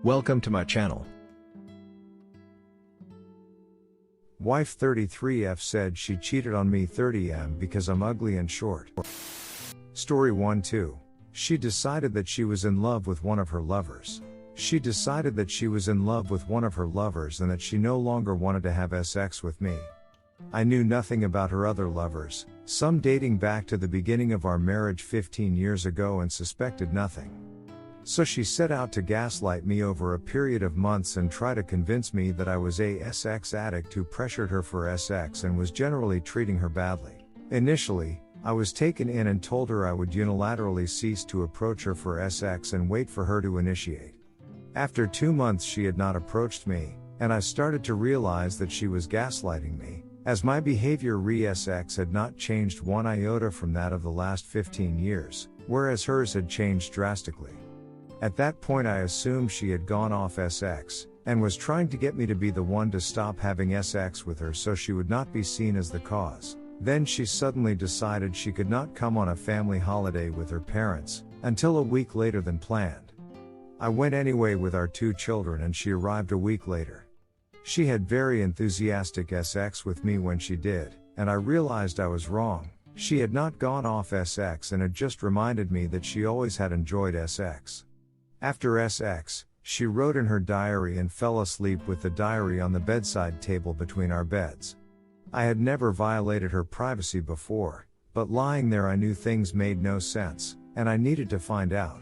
Welcome to my channel. Wife 33F said she cheated on me 30M because I'm ugly and short. Story 1-2. She decided that she was in love with one of her lovers. She decided that she was in love with one of her lovers and that she no longer wanted to have sex with me. I knew nothing about her other lovers, some dating back to the beginning of our marriage 15 years ago, and suspected nothing. So she set out to gaslight me over a period of months and try to convince me that I was a sex addict who pressured her for sex and was generally treating her badly. Initially, I was taken in and told her I would unilaterally cease to approach her for sex and wait for her to initiate. After 2 months she had not approached me, and I started to realize that she was gaslighting me, as my behavior re-sex had not changed one iota from that of the last 15 years, whereas hers had changed drastically. At that point I assumed she had gone off sex, and was trying to get me to be the one to stop having sex with her so she would not be seen as the cause. Then she suddenly decided she could not come on a family holiday with her parents, until a week later than planned. I went anyway with our 2 children and she arrived a week later. She had very enthusiastic sex with me when she did, and I realized I was wrong. She had not gone off sex and had just reminded me that she always had enjoyed sex. After sex, she wrote in her diary and fell asleep with the diary on the bedside table between our beds. I had never violated her privacy before, but lying there I knew things made no sense, and I needed to find out.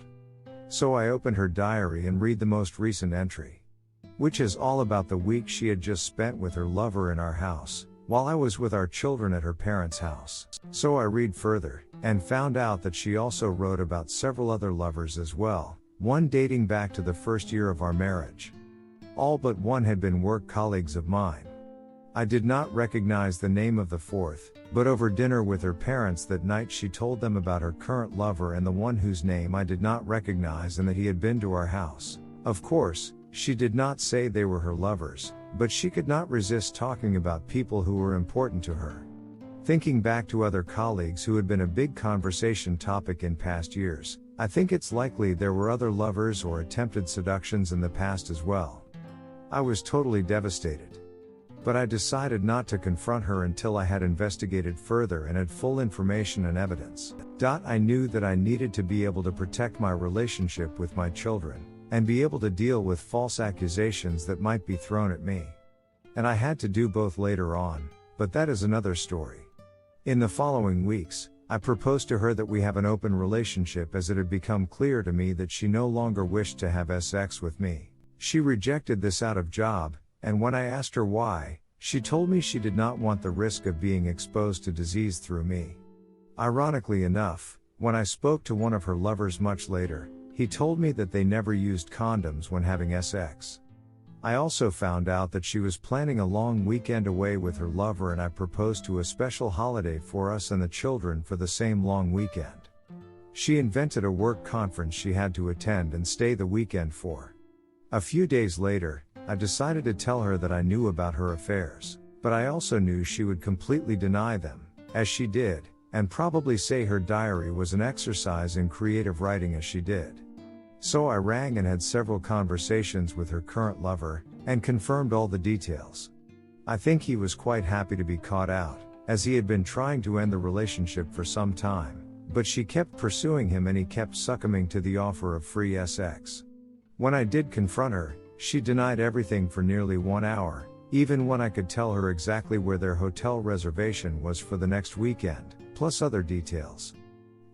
So I opened her diary and read the most recent entry, which is all about the week she had just spent with her lover in our house, while I was with our children at her parents' house. So I read further, and found out that she also wrote about several other lovers as well, one dating back to the first year of our marriage. All but one had been work colleagues of mine. I did not recognize the name of the fourth, but over dinner with her parents that night she told them about her current lover and the one whose name I did not recognize and that he had been to our house. Of course, she did not say they were her lovers, but she could not resist talking about people who were important to her. Thinking back to other colleagues who had been a big conversation topic in past years, I think it's likely there were other lovers or attempted seductions in the past as well. I was totally devastated. But I decided not to confront her until I had investigated further and had full information and evidence. I knew that I needed to be able to protect my relationship with my children, and be able to deal with false accusations that might be thrown at me. And I had to do both later on, but that is another story. In the following weeks, I proposed to her that we have an open relationship, as it had become clear to me that she no longer wished to have sex with me. She rejected this out of job, and when I asked her why, she told me she did not want the risk of being exposed to disease through me. Ironically enough, when I spoke to one of her lovers much later, he told me that they never used condoms when having sex. I also found out that she was planning a long weekend away with her lover, and I proposed to a special holiday for us and the children for the same long weekend. She invented a work conference she had to attend and stay the weekend for. A few days later, I decided to tell her that I knew about her affairs, but I also knew she would completely deny them, as she did, and probably say her diary was an exercise in creative writing as she did. So I rang and had several conversations with her current lover, and confirmed all the details. I think he was quite happy to be caught out, as he had been trying to end the relationship for some time, but she kept pursuing him and he kept succumbing to the offer of free sex. When I did confront her, she denied everything for nearly 1 hour, even when I could tell her exactly where their hotel reservation was for the next weekend, plus other details.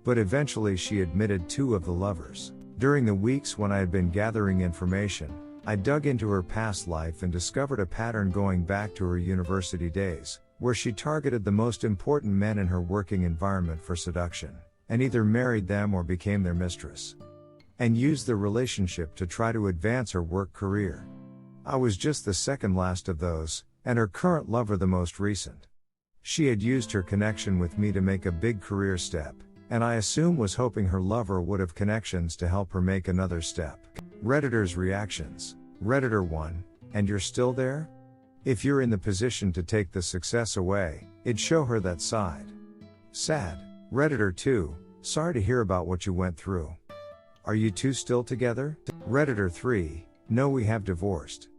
But eventually she admitted 2 of the lovers. During the weeks when I had been gathering information, I dug into her past life and discovered a pattern going back to her university days, where she targeted the most important men in her working environment for seduction, and either married them or became their mistress, and used the relationship to try to advance her work career. I was just the second last of those, and her current lover the most recent. She had used her connection with me to make a big career step, and I assume was hoping her lover would have connections to help her make another step. Redditors' reactions. Redditor 1, and you're still there? If you're in the position to take the success away, it'd show her that side. Sad. Redditor 2, sorry to hear about what you went through. Are you two still together? Redditor 3, No, we have divorced.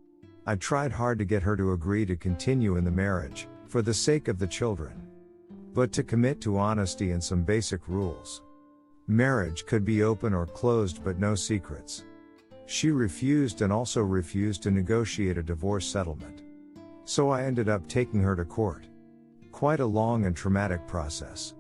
I tried hard to get her to agree to continue in the marriage, for the sake of the children. But to commit to honesty and some basic rules. Marriage could be open or closed but no secrets. She refused and also refused to negotiate a divorce settlement. So I ended up taking her to court. Quite a long and traumatic process.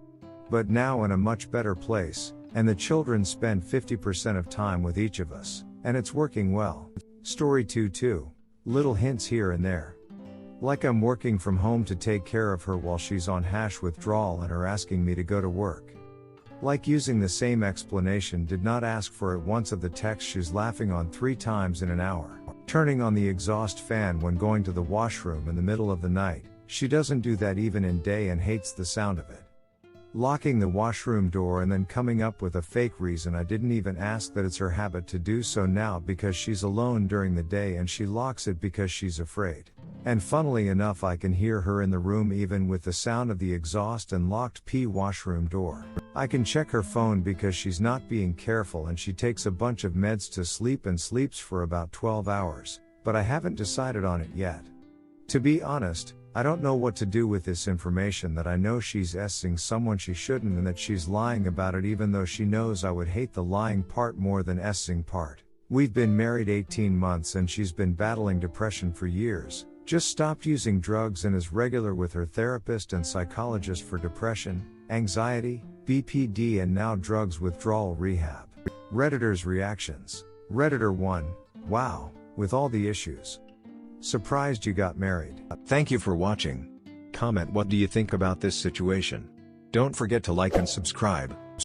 But now in a much better place, and the children spend 50% of time with each of us, and it's working well. Story 2-2. Little hints here and there. Like I'm working from home to take care of her while she's on withdrawal and her asking me to go to work. Like using the same explanation, did not ask for it once of the text she's laughing on 3 times in an hour. Turning on the exhaust fan when going to the washroom in the middle of the night, she doesn't do that even in day and hates the sound of it. Locking the washroom door and then coming up with a fake reason I didn't even ask that it's her habit to do so now because she's alone during the day and she locks it because she's afraid. And funnily enough I can hear her in the room even with the sound of the exhaust and locked washroom door. I can check her phone because she's not being careful and she takes a bunch of meds to sleep and sleeps for about 12 hours, but I haven't decided on it yet. To be honest, I don't know what to do with this information that I know she's essing someone she shouldn't and that she's lying about it even though she knows I would hate the lying part more than essing part. We've been married 18 months and she's been battling depression for years, just stopped using drugs and is regular with her therapist and psychologist for depression, anxiety, BPD and now drugs withdrawal rehab. Redditors' reactions. Redditor 1, wow, with all the issues. Surprised you got married. Thank you for watching. Comment what do you think about this situation. Don't forget to like and subscribe.